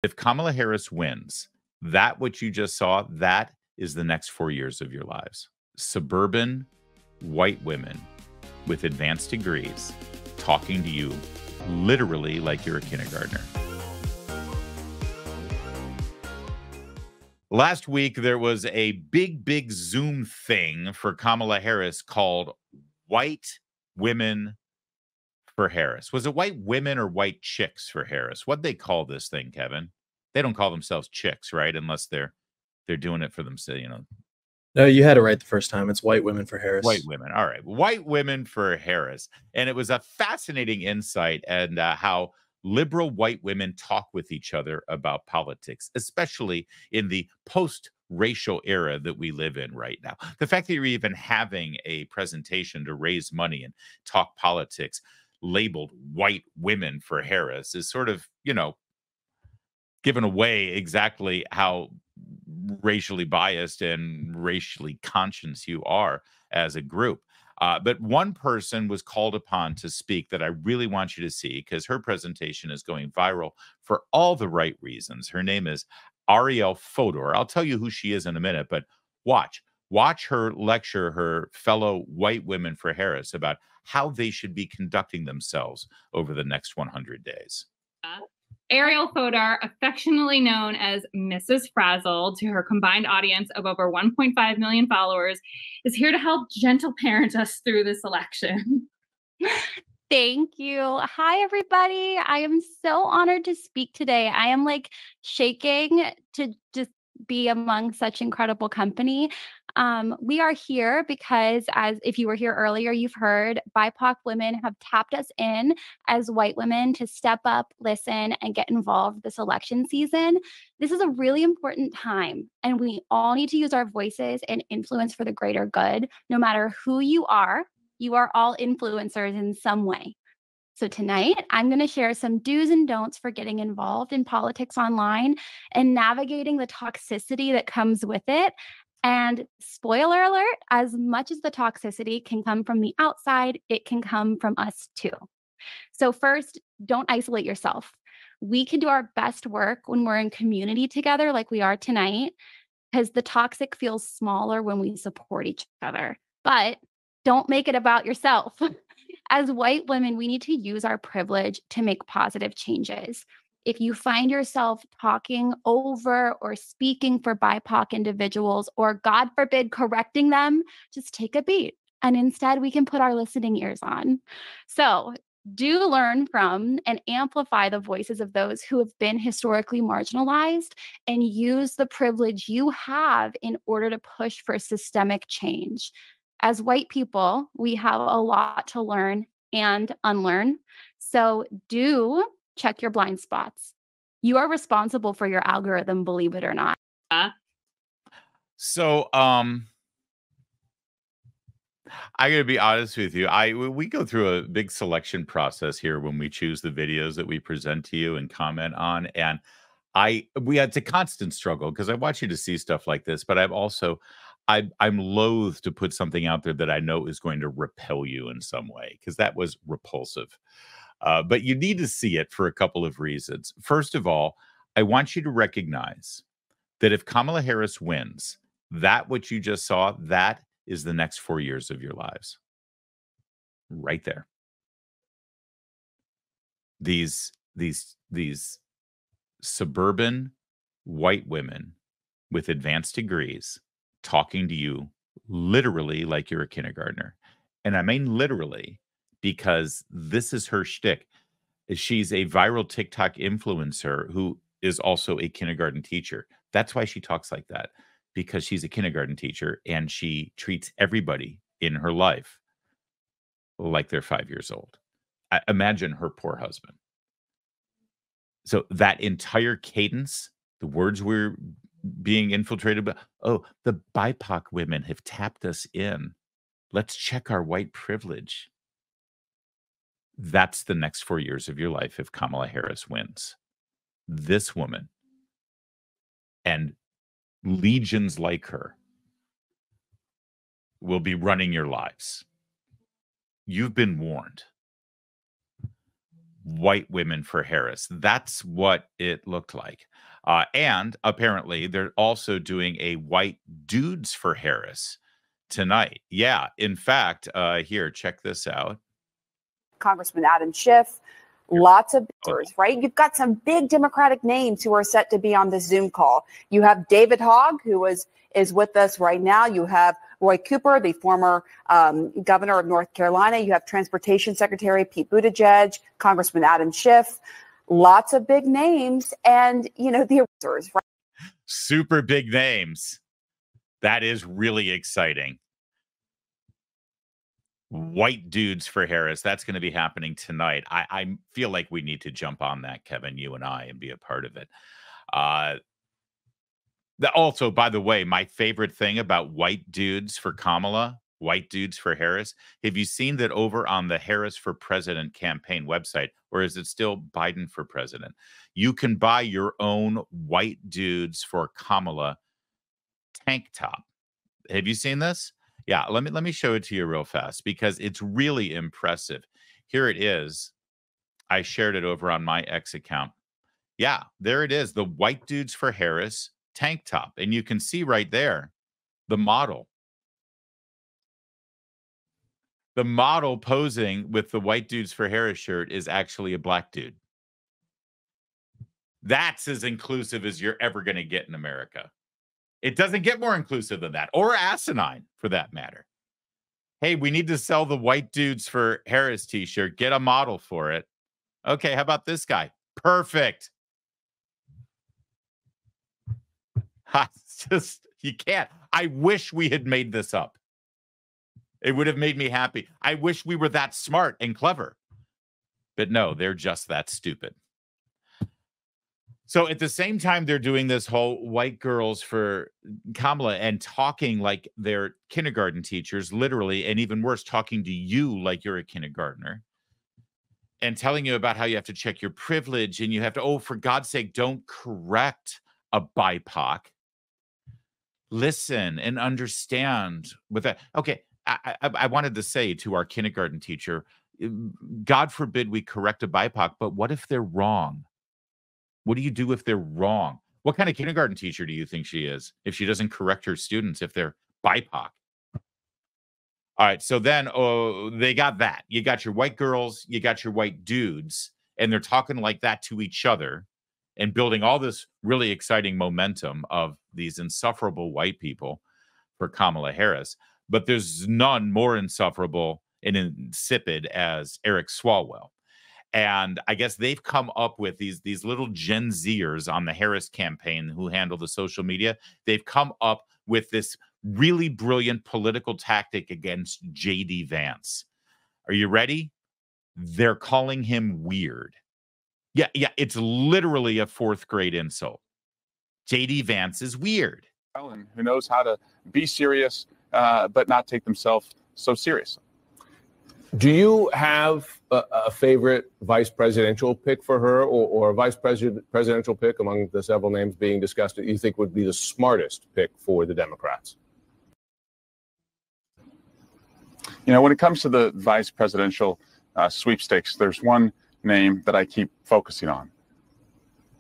If Kamala Harris wins, that what you just saw, that is the next 4 years of your lives. Suburban white women with advanced degrees talking to you literally like you're a kindergartner. Last week, there was a big Zoom thing for Kamala Harris called White Women for Harris. Was it white women or white chicks for Harris? What'd they call this thing, Kevin? They don't call themselves chicks, right? Unless they're doing it for themselves, No, you had it right the first time. It's white women for Harris. White women. All right. White women for Harris. And it was a fascinating insight and how liberal white women talk with each other about politics, especially in the post-racial era that we live in right now. The fact that you're even having a presentation to raise money and talk politics labeled white women for Harris is sort of, giving away exactly how racially biased and racially conscious you are as a group. But one person was called upon to speak that I really want you to see because her presentation is going viral for all the right reasons. Her name is Ariel Fodor. I'll tell you who she is in a minute, but watch her lecture her fellow white women for Harris about how they should be conducting themselves over the next 100 days. Ariel Fodor, affectionately known as Mrs. Frazzle to her combined audience of over 1.5 million followers, is here to help gentle parent us through this election. Thank you. Hi, everybody. I am so honored to speak today. I am shaking to just be among such incredible company. We are here because, as if you were here earlier, you've heard BIPOC women have tapped us in as white women to step up, listen, and get involved this election season. This is a really important time, and we all need to use our voices and influence for the greater good. No matter who you are all influencers in some way. So tonight, I'm going to share some do's and don'ts for getting involved in politics online and navigating the toxicity that comes with it. And spoiler alert, as much as the toxicity can come from the outside, it can come from us too. So first, don't isolate yourself. We can do our best work when we're in community together like we are tonight, because the toxic feels smaller when we support each other. But don't make it about yourself. As white women, we need to use our privilege to make positive changes. If you find yourself talking over or speaking for BIPOC individuals, or God forbid, correcting them, just take a beat. And instead, we can put our listening ears on. So do learn from and amplify the voices of those who have been historically marginalized and use the privilege you have in order to push for systemic change. As white people, we have a lot to learn and unlearn. So do check your blind spots. You are responsible for your algorithm, believe it or not. So, I gotta be honest with you. We go through a big selection process here when we choose the videos that we present to you and comment on. And it's a constant struggle because I want you to see stuff like this, but I'm loath to put something out there that I know is going to repel you in some way because that was repulsive. But you need to see it for a couple of reasons. First of all, I want you to recognize that if Kamala Harris wins, that what you just saw, that is the next 4 years of your lives. Right there. These suburban white women with advanced degrees talking to you literally like you're a kindergartner. And I mean literally because this is her shtick. She's a viral TikTok influencer who is also a kindergarten teacher. That's why she talks like that, because she's a kindergarten teacher and she treats everybody in her life like they're 5 years old. Imagine her poor husband. So that entire cadence, the words we're being infiltrated by, oh, the BIPOC women have tapped us in. Let's check our white privilege. That's the next 4 years of your life if Kamala Harris wins. This woman and legions like her will be running your lives. You've been warned. white women for Harris. That's what it looked like. And apparently, they're also doing a white dudes for Harris tonight. Yeah, in fact, here, check this out. Congressman Adam Schiff, lots of right? You've got some big Democratic names who are set to be on this Zoom call. You have David Hogg, who is with us right now. You have Roy Cooper, the former governor of North Carolina. You have Transportation Secretary Pete Buttigieg, Congressman Adam Schiff. Lots of big names, and the right? Super big names. That is really exciting. White dudes for Harris. That's going to be happening tonight. I feel like we need to jump on that, Kevin, you and I, and be a part of it. Also, by the way, my favorite thing about white dudes for Kamala, white dudes for Harris. Have you seen that over on the Harris for President campaign website, or is it still Biden for president? You can buy your own white dudes for Kamala tank top. Have you seen this? Yeah, let me show it to you real fast because it's really impressive. Here it is. I shared it over on my X account. Yeah, there it is. The white dudes for Harris tank top. And you can see right there the model. The model posing with the white dudes for Harris shirt is actually a black dude. That's as inclusive as you're ever going to get in America. It doesn't get more inclusive than that, or asinine for that matter. Hey, we need to sell the white dudes for Harris t-shirt. Get a model for it. Okay, how about this guy? Perfect. It's just, you can't. I wish we had made this up. It would have made me happy. I wish we were that smart and clever. But no, they're just that stupid. So at the same time, they're doing this whole white girls for Kamala and talking like they're kindergarten teachers, literally, and even worse, talking to you like you're a kindergartner and telling you about how you have to check your privilege and you have to, oh, for God's sake, don't correct a BIPOC. Listen and understand with that. Okay, I wanted to say to our kindergarten teacher, God forbid we correct a BIPOC, but what if they're wrong? What do you do if they're wrong? What kind of kindergarten teacher do you think she is if she doesn't correct her students if they're BIPOC? All right, so then they got that. You got your white girls, you got your white dudes, and they're talking like that to each other and building all this really exciting momentum of these insufferable white people for Kamala Harris. But there's none more insufferable and insipid as Eric Swalwell. And I guess they've come up with these little Gen Zers on the Harris campaign who handle the social media. They've come up with this really brilliant political tactic against J.D. Vance. Are you ready? They're calling him weird. Yeah, it's literally a fourth grade insult. J.D. Vance is weird. Who knows how to be serious, but not take themselves so seriously. Do you have a favorite vice presidential pick for her, or a vice presidential pick among the several names being discussed that you think would be the smartest pick for the Democrats? You know, when it comes to the vice presidential sweepstakes, there's one name that I keep focusing on,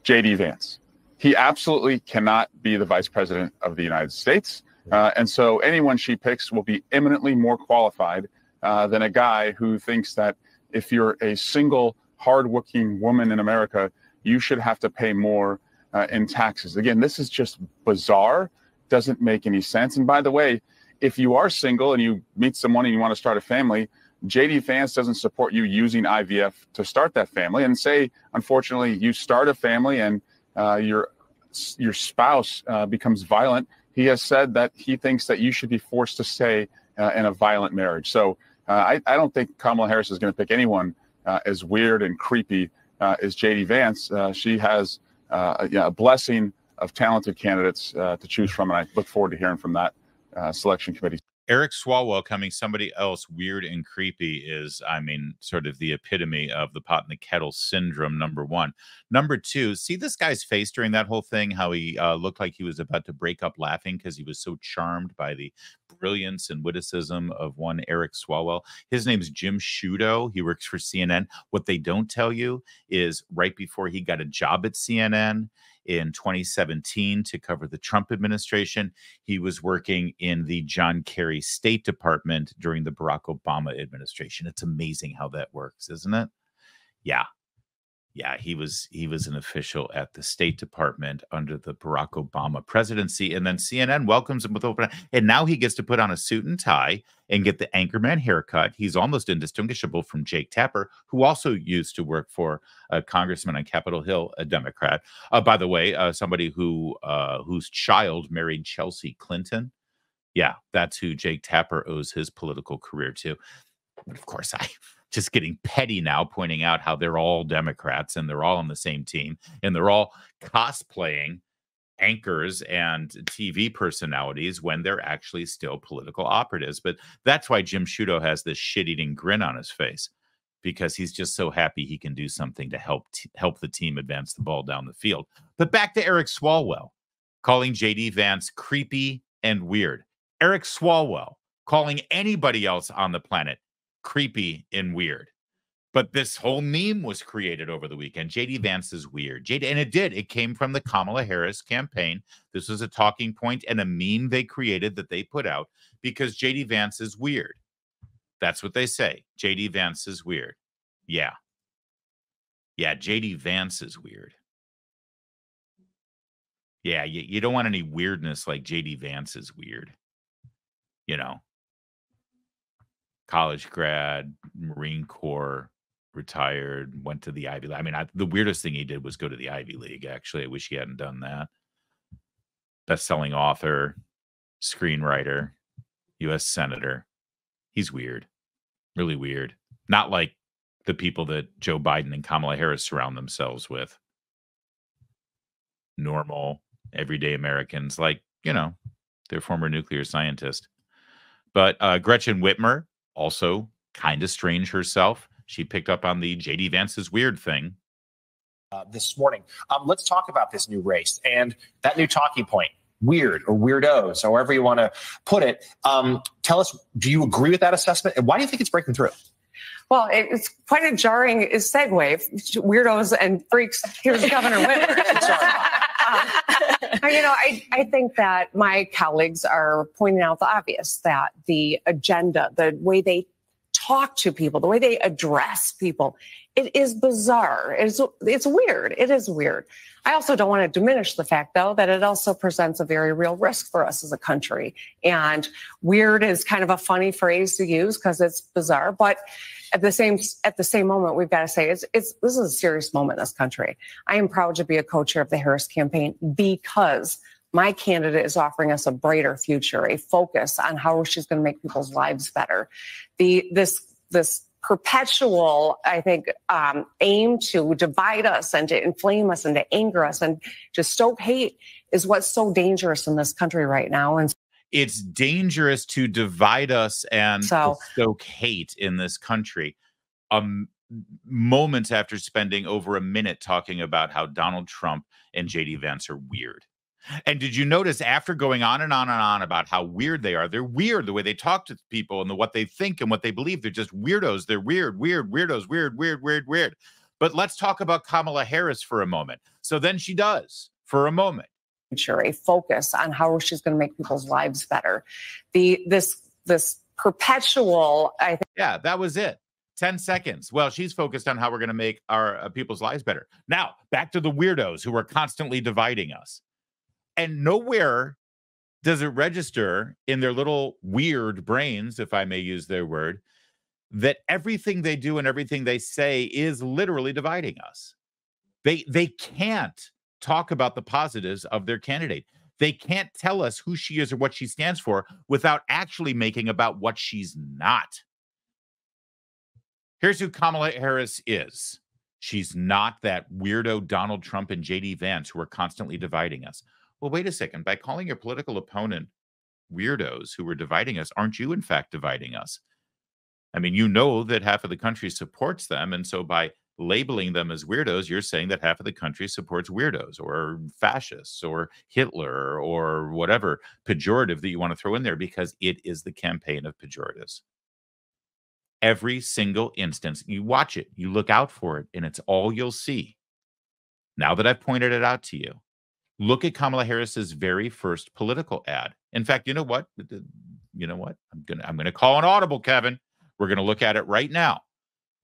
J.D. Vance. He absolutely cannot be the vice president of the United States. And so anyone she picks will be eminently more qualified than a guy who thinks that if you're a single, hardworking woman in America, you should have to pay more in taxes. Again, this is just bizarre, doesn't make any sense. And by the way, if you are single and you meet someone and you want to start a family, J.D. Vance doesn't support you using IVF to start that family. And say, unfortunately, you start a family and your spouse becomes violent. He has said that he thinks that you should be forced to stay in a violent marriage. So I don't think Kamala Harris is going to pick anyone as weird and creepy as J.D. Vance. She has a blessing of talented candidates to choose from, and I look forward to hearing from that selection committee. Eric Swalwell coming somebody else weird and creepy is, I mean, sort of the epitome of the pot and the kettle syndrome, number one. Number two, see this guy's face during that whole thing, how he looked like he was about to break up laughing because he was so charmed by the brilliance and witticism of one Eric Swalwell. His name's Jim Sciutto. He works for CNN. What they don't tell you is right before he got a job at CNN in 2017 to cover the Trump administration, he was working in the John Kerry State Department during the Barack Obama administration. It's amazing how that works, isn't it? Yeah. Yeah, he was an official at the State Department under the Barack Obama presidency, and then CNN welcomes him with open. And now he gets to put on a suit and tie and get the anchorman haircut. He's almost indistinguishable from Jake Tapper, who also used to work for a congressman on Capitol Hill, a Democrat. By the way, somebody whose child married Chelsea Clinton. Yeah, that's who Jake Tapper owes his political career to. But of course, I just getting petty now, pointing out how they're all Democrats and they're all on the same team and they're all cosplaying anchors and TV personalities when they're actually still political operatives. But that's why Jim Sciutto has this shit-eating grin on his face, because he's just so happy he can do something to help the team advance the ball down the field. But back to Eric Swalwell calling J.D. Vance creepy and weird. Eric Swalwell calling anybody else on the planet creepy and weird. But this whole meme was created over the weekend. JD Vance is weird. And it came from the Kamala Harris campaign. This was a talking point and a meme they created that they put out because JD Vance is weird. That's what they say. JD Vance is weird. Yeah. Yeah, JD Vance is weird. Yeah, you don't want any weirdness like JD Vance is weird. You know. College grad, Marine Corps, retired, went to the Ivy League. I mean, the weirdest thing he did was go to the Ivy League, actually. I wish he hadn't done that. Best-selling author, screenwriter, U.S. Senator. He's weird. Really weird. Not like the people that Joe Biden and Kamala Harris surround themselves with. Normal, everyday Americans, like, their former nuclear scientist. But Gretchen Whitmer, also kind of strange herself. She picked up on the JD Vance's weird thing. This morning. Let's talk about this new race and that new talking point, weird or weirdos, or however you want to put it. Tell us, do you agree with that assessment? And why do you think it's breaking through? Well, it's quite a jarring segue. Weirdos and freaks. Here's Governor Whitmer. I think that my colleagues are pointing out the obvious, that the agenda, the way they talk to people, the way they address people, it is bizarre. It's weird. It is weird. I also don't want to diminish the fact, though, that it also presents a very real risk for us as a country. And weird is kind of a funny phrase to use because it's bizarre, but at the same moment, we've got to say this is a serious moment in this country. I am proud to be a co-chair of the Harris campaign because my candidate is offering us a brighter future, a focus on how she's going to make people's lives better. This perpetual, I think, aim to divide us and to inflame us and to anger us and to stoke hate is what's so dangerous in this country right now. And it's dangerous to divide us and to stoke hate in this country. Moments after spending over a minute talking about how Donald Trump and JD Vance are weird. And did you notice after going on and on and on about how weird they are, they're weird the way they talk to people and what they think and what they believe. They're just weirdos. They're weirdos, weird. But let's talk about Kamala Harris for a moment. So then she does for a moment. A focus on how she's going to make people's lives better. This perpetual, I think. Yeah, that was it. 10 seconds. Well, she's focused on how we're going to make our people's lives better. Now, back to the weirdos who are constantly dividing us. And nowhere does it register in their little weird brains, if I may use their word, that everything they do and everything they say is literally dividing us. They can't talk about the positives of their candidate. They can't tell us who she is or what she stands for without actually making about what she's not. Here's who Kamala Harris is. She's not that weirdo Donald Trump and JD Vance who are constantly dividing us. Well, wait a second. By calling your political opponent weirdos who are dividing us, aren't you in fact dividing us? I mean, you know that half of the country supports them. And so by labeling them as weirdos, you're saying that half of the country supports weirdos or fascists or Hitler or whatever pejorative that you want to throw in there, because it is the campaign of pejoratives. Every single instance, you watch it, you look out for it, and it's all you'll see. Now that I've pointed it out to you, look at Kamala Harris's very first political ad. In fact, you know what? You know what? I'm gonna call an audible, Kevin. We're gonna look at it right now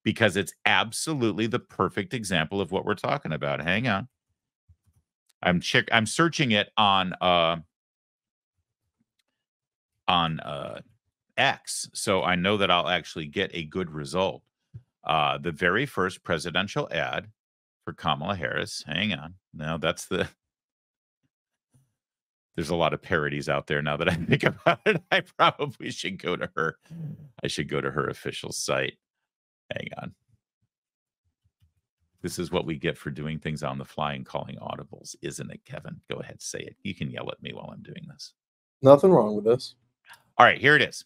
because it's absolutely the perfect example of what we're talking about. Hang on. I'm searching it on X, so I know that I'll actually get a good result. The very first presidential ad for Kamala Harris. Hang on. Now that's the. There's a lot of parodies out there now that I think about it. I probably should go to her. I should go to her official site. Hang on. This is what we get for doing things on the fly and calling audibles, isn't it, Kevin? Go ahead, say it. You can yell at me while I'm doing this. Nothing wrong with this. All right, here it is.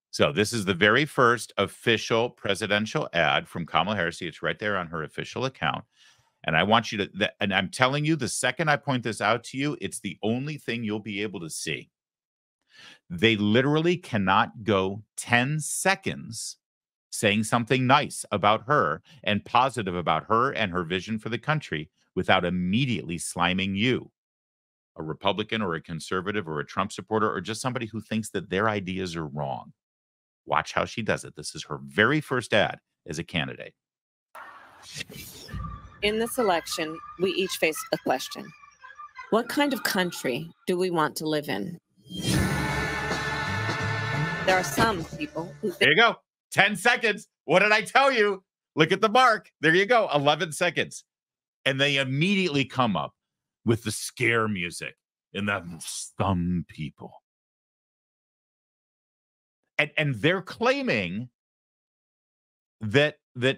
So this is the very first official presidential ad from Kamala Harris. See, it's right there on her official account. And I want you to, and I'm telling you, the second I point this out to you, it's the only thing you'll be able to see. They literally cannot go 10 seconds saying something nice about her and positive about her and her vision for the country without immediately sliming you, a Republican or a conservative or a Trump supporter, or just somebody who thinks that their ideas are wrong. Watch how she does it. This is her very first ad as a candidate. In this election, we each face a question. What kind of country do we want to live in? There are some people who think— There you go. 10 seconds. What did I tell you? Look at the mark. There you go. 11 seconds. And they immediately come up with the scare music and the some people. And they're claiming that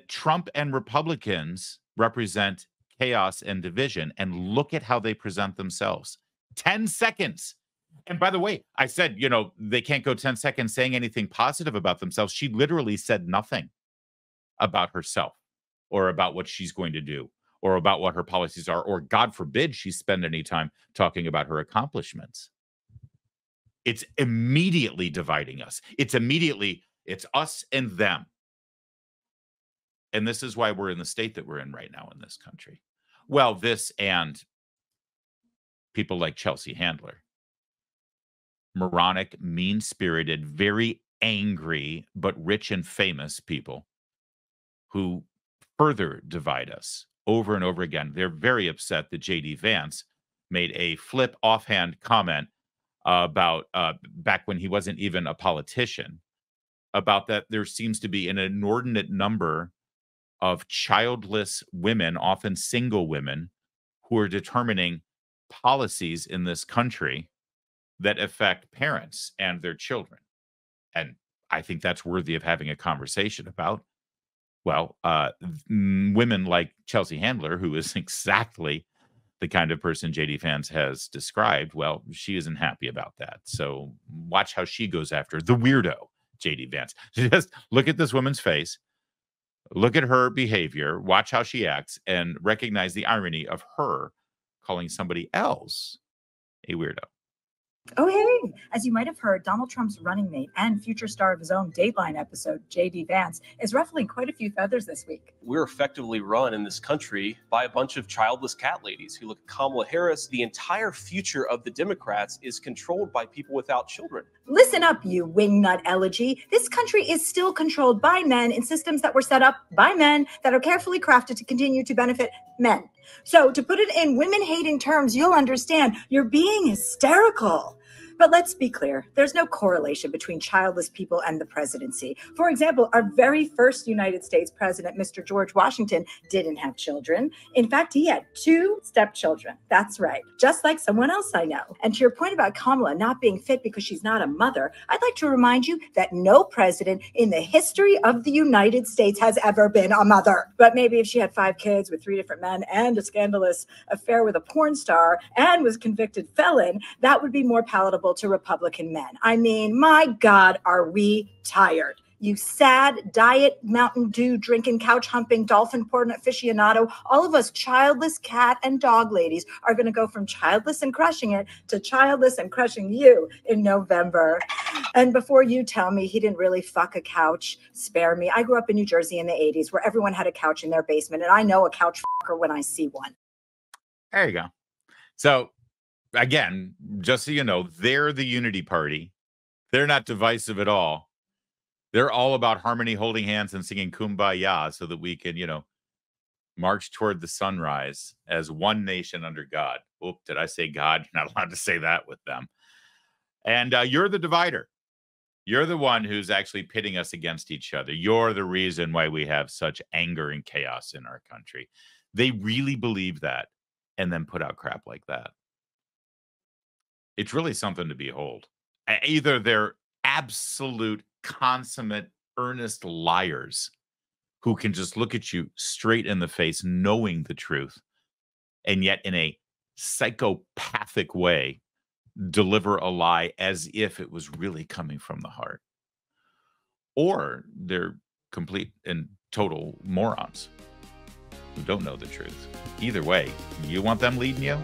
Trump and Republicans represent chaos and division, and look at how they present themselves. 10 seconds. And by the way, I said, you know, they can't go 10 seconds saying anything positive about themselves. She literally said nothing about herself or about what she's going to do or about what her policies are, or God forbid she spend any time talking about her accomplishments. It's immediately dividing us. It's us and them. And this is why we're in the state that we're in right now in this country. Well, this and people like Chelsea Handler. Moronic, mean-spirited, very angry, but rich and famous people who further divide us over and over again. They're very upset that J.D. Vance made a flip offhand comment about back when he wasn't even a politician, about that there seems to be an inordinate number of childless women, often single women, who are determining policies in this country that affect parents and their children. And I think that's worthy of having a conversation about. Well, women like Chelsea Handler, who is exactly the kind of person J.D. Vance has described, well, she isn't happy about that. So watch how she goes after the weirdo, J.D. Vance. Just look at this woman's face. Look at her behavior, watch how she acts, and recognize the irony of her calling somebody else a weirdo. Oh, hey, as you might have heard, Donald Trump's running mate and future star of his own Dateline episode, J.D. Vance, is ruffling quite a few feathers this week. We're effectively run in this country by a bunch of childless cat ladies who look at Kamala Harris. The entire future of the Democrats is controlled by people without children. Listen up, you wingnut elegy. This country is still controlled by men in systems that were set up by men that are carefully crafted to continue to benefit men. So to put it in women-hating terms, you'll understand you're being hysterical. But let's be clear, there's no correlation between childless people and the presidency. For example, our very first United States president, Mr. George Washington, didn't have children. In fact, he had 2 stepchildren. That's right, just like someone else I know. And to your point about Kamala not being fit because she's not a mother, I'd like to remind you that no president in the history of the United States has ever been a mother. But maybe if she had 5 kids with 3 different men and a scandalous affair with a porn star and was convicted felon, that would be more palatable to Republican men. I mean, my God, are we tired? You sad, diet, Mountain Dew, drinking, couch humping, dolphin porn aficionado. All of us childless cat and dog ladies are going to go from childless and crushing it to childless and crushing you in November. And before you tell me he didn't really fuck a couch, spare me. I grew up in New Jersey in the 80s where everyone had a couch in their basement, and I know a couch fucker when I see one. There you go. So, again, just so you know, they're the unity party. They're not divisive at all. They're all about harmony, holding hands, and singing Kumbaya so that we can, march toward the sunrise as one nation under God. Oop, did I say God? You're not allowed to say that with them. And you're the divider. You're the one who's actually pitting us against each other. You're the reason why we have such anger and chaos in our country. They really believe that and then put out crap like that. It's really something to behold. Either they're absolute, consummate, earnest liars who can just look at you straight in the face, knowing the truth, and yet in a psychopathic way, deliver a lie as if it was really coming from the heart. Or they're complete and total morons who don't know the truth. Either way, you want them leading you?